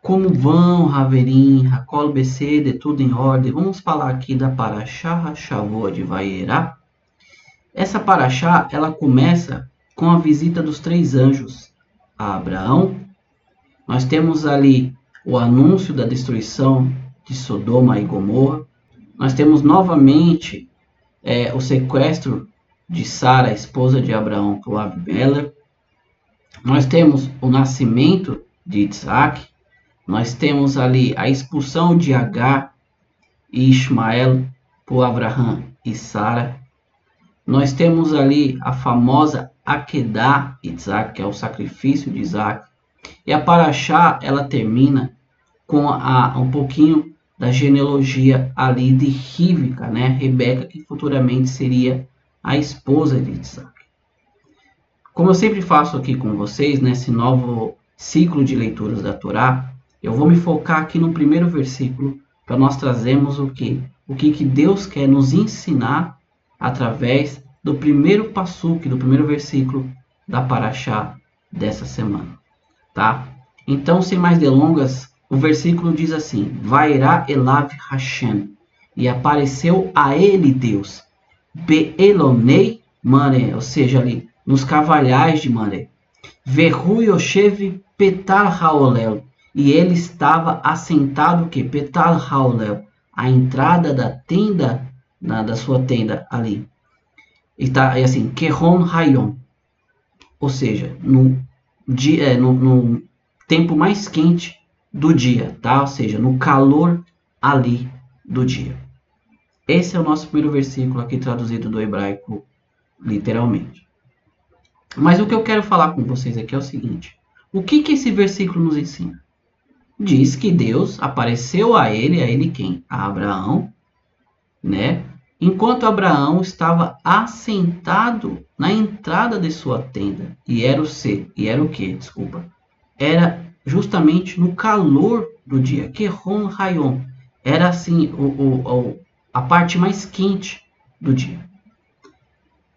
Como vão, Haverim, Hakol BC, tudo em ordem? Vamos falar aqui da Parashá Shavua de Vayera. Essa Parashá, ela começa com a visita dos 3 anjos a Abraão. Nós temos ali o anúncio da destruição de Sodoma e Gomorra. Nós temos novamente o sequestro de Sara, esposa de Abraão, por Abimelech. Nós temos o nascimento de Isaac. Nós temos ali a expulsão de Agar e Ismael por Abraão e Sara. Nós temos ali a famosa Akedah Isaac, que é o sacrifício de Isaac. E a Parashá, ela termina com um pouquinho da genealogia ali de Rivka, né? Rebeca, que futuramente seria a esposa de Isaac. Como eu sempre faço aqui com vocês, nesse novo ciclo de leituras da Torá, eu vou me focar aqui no primeiro versículo para nós trazermos o que Deus quer nos ensinar através do primeiro passuque, do primeiro versículo da Parashá dessa semana, tá? Então, sem mais delongas, o versículo diz assim: Vairá Elav Hashem, e apareceu a ele Deus, Be'elonei Mane, ou seja, ali nos cavalhais de Mane, Vehu Yoshev Petar Haolel, e ele estava assentado que Petar Haolel, a entrada da tenda, da sua tenda ali. E tá assim, Kehon Hayon, ou seja, no tempo mais quente do dia, tá? Ou seja, no calor ali do dia. Esse é o nosso primeiro versículo aqui traduzido do hebraico literalmente. Mas o que eu quero falar com vocês aqui é o seguinte: o que esse versículo nos ensina? Diz que Deus apareceu a ele quem? A Abraão, né? Enquanto Abraão estava assentado na entrada de sua tenda. E era o que? Desculpa. Era justamente no calor do dia. Kehon Hayon. Era assim a parte mais quente do dia.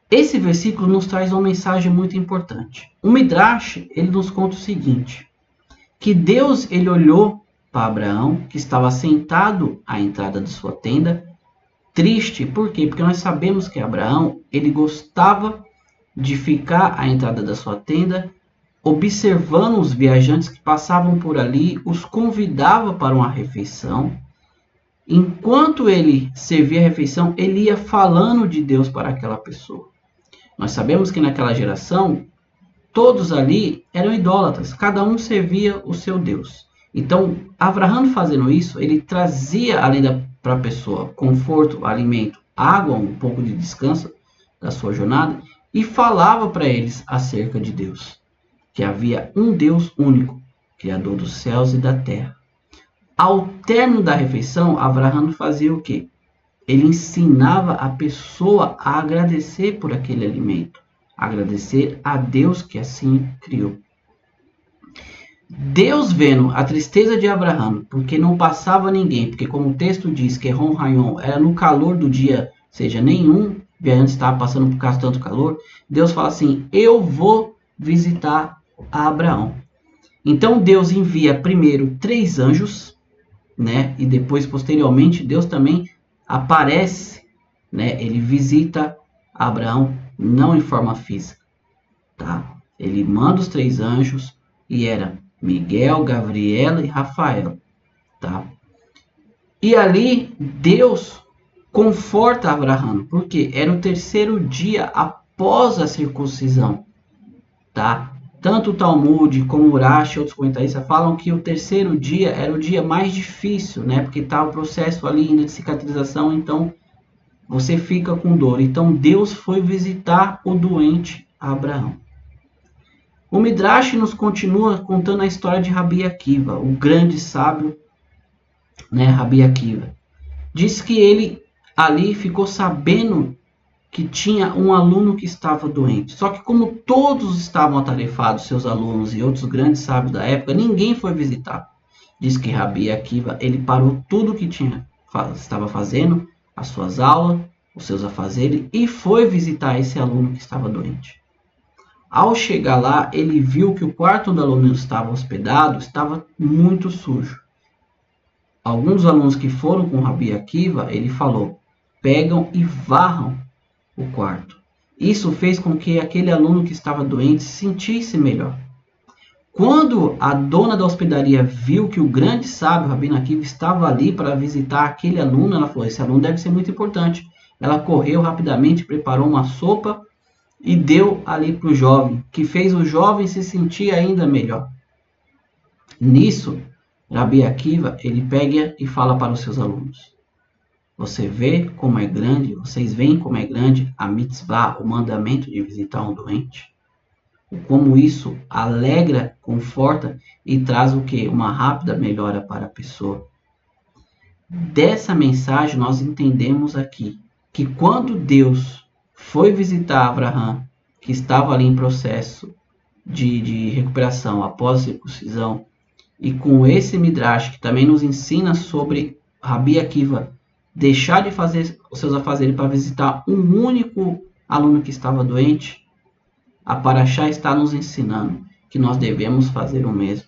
Esse versículo nos traz uma mensagem muito importante. O Midrash, ele nos conta o seguinte: que Deus, ele olhou para Abraão, que estava sentado à entrada de sua tenda, triste. Por quê? Porque nós sabemos que Abraão, ele gostava de ficar à entrada da sua tenda, observando os viajantes que passavam por ali, os convidava para uma refeição. Enquanto ele servia a refeição, ele ia falando de Deus para aquela pessoa. Nós sabemos que naquela geração, todos ali eram idólatras, cada um servia o seu Deus. Então, Abraão fazendo isso, ele trazia além para a pessoa conforto, alimento, água, um pouco de descanso da sua jornada, e falava para eles acerca de Deus, que havia um Deus único, Criador dos céus e da terra. Ao término da refeição, Abraão fazia o quê? Ele ensinava a pessoa a agradecer por aquele alimento, agradecer a Deus que assim criou. Deus, vendo a tristeza de Abraão, porque não passava ninguém, porque como o texto diz que Ron Rayon era no calor do dia, ou seja, nenhum viajante estava passando por causa de tanto calor, Deus fala assim: eu vou visitar a Abraão. Então Deus envia primeiro 3 anjos, né? E depois, posteriormente, Deus também aparece, né? Ele visita Abraão, não em forma física, tá? Ele manda os 3 anjos, e era Miguel, Gabriela e Rafael, tá? E ali Deus conforta Abraão, porque era o 3º dia após a circuncisão, tá? Tanto o Talmud como o Urash e outros comentaristas falam que o 3º dia era o dia mais difícil, né? Porque está o processo ali ainda de cicatrização, então você fica com dor. Então Deus foi visitar o doente Abraão. O Midrash nos continua contando a história de Rabi Akiva, o grande sábio, né, Rabi Akiva. Diz que ele ali ficou sabendo que tinha um aluno que estava doente. Só que como todos estavam atarefados, seus alunos e outros grandes sábios da época, ninguém foi visitar. Diz que Rabi Akiva, ele parou tudo o que estava fazendo, as suas aulas, os seus afazeres, e foi visitar esse aluno que estava doente. Ao chegar lá, ele viu que o quarto onde o aluno estava hospedado estava muito sujo. Alguns alunos que foram com Rabi Akiva, ele falou, pegam e varram o quarto. Isso fez com que aquele aluno que estava doente se sentisse melhor. Quando a dona da hospedaria viu que o grande sábio Rabi Akiva estava ali para visitar aquele aluno, ela falou, esse aluno deve ser muito importante. Ela correu rapidamente, preparou uma sopa e deu ali para o jovem, que fez o jovem se sentir ainda melhor. Nisso, Rabi Akiva, ele pega e fala para os seus alunos, vocês veem como é grande a mitzvah, o mandamento de visitar um doente? Como isso alegra, conforta e traz o quê? Uma rápida melhora para a pessoa. Dessa mensagem nós entendemos aqui que quando Deus foi visitar Abraão, que estava ali em processo de recuperação após a circuncisão, e com esse Midrash que também nos ensina sobre Rabi Akiva deixar de fazer os seus afazeres para visitar um único aluno que estava doente, a Parashá está nos ensinando que nós devemos fazer o mesmo.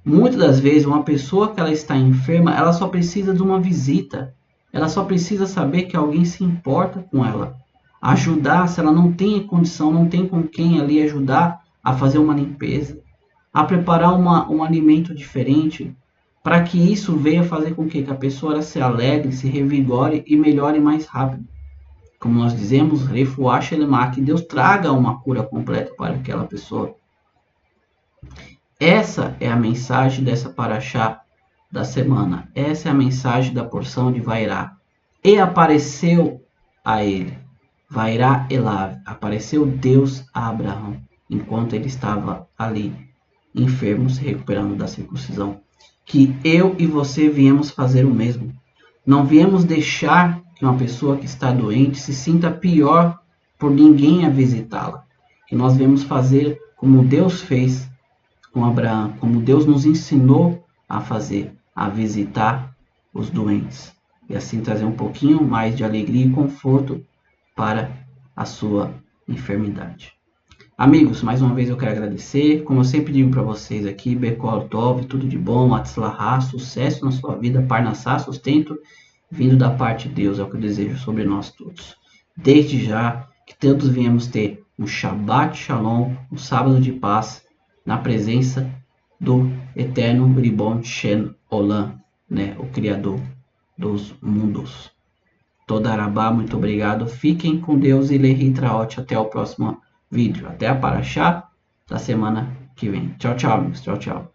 Muitas das vezes, uma pessoa que ela está enferma, ela só precisa de uma visita. Ela só precisa saber que alguém se importa com ela. Ajudar, se ela não tem condição, não tem com quem ali ajudar a fazer uma limpeza, a preparar um alimento diferente, para que isso venha fazer com que a pessoa se alegre, se revigore e melhore mais rápido. Como nós dizemos, Refuah Shelemah, que Deus traga uma cura completa para aquela pessoa. Essa é a mensagem dessa Parashá da semana. Essa é a mensagem da porção de Vairá. E apareceu a ele, Vairá Elav, apareceu Deus a Abraão, enquanto ele estava ali, enfermo, se recuperando da circuncisão. Que eu e você viemos fazer o mesmo. Não viemos deixar que uma pessoa que está doente se sinta pior por ninguém a visitá-la. Que nós viemos fazer como Deus fez com Abraão, como Deus nos ensinou a fazer, a visitar os doentes. E assim trazer um pouquinho mais de alegria e conforto para a sua enfermidade. Amigos, mais uma vez eu quero agradecer. Como eu sempre digo para vocês aqui, Bekol Tov, tudo de bom, Atzlahá, sucesso na sua vida, Parnassá, sustento, vindo da parte de Deus, é o que eu desejo sobre nós todos. Desde já, que todos venhamos ter um Shabbat Shalom, um sábado de paz, na presença do eterno Ribon Shen Olam, né, o Criador dos mundos. Todarabá, muito obrigado. Fiquem com Deus e Lehitraot. Até o próximo vídeo. Até a Parashá da semana que vem. Tchau, tchau, amigos. Tchau, tchau.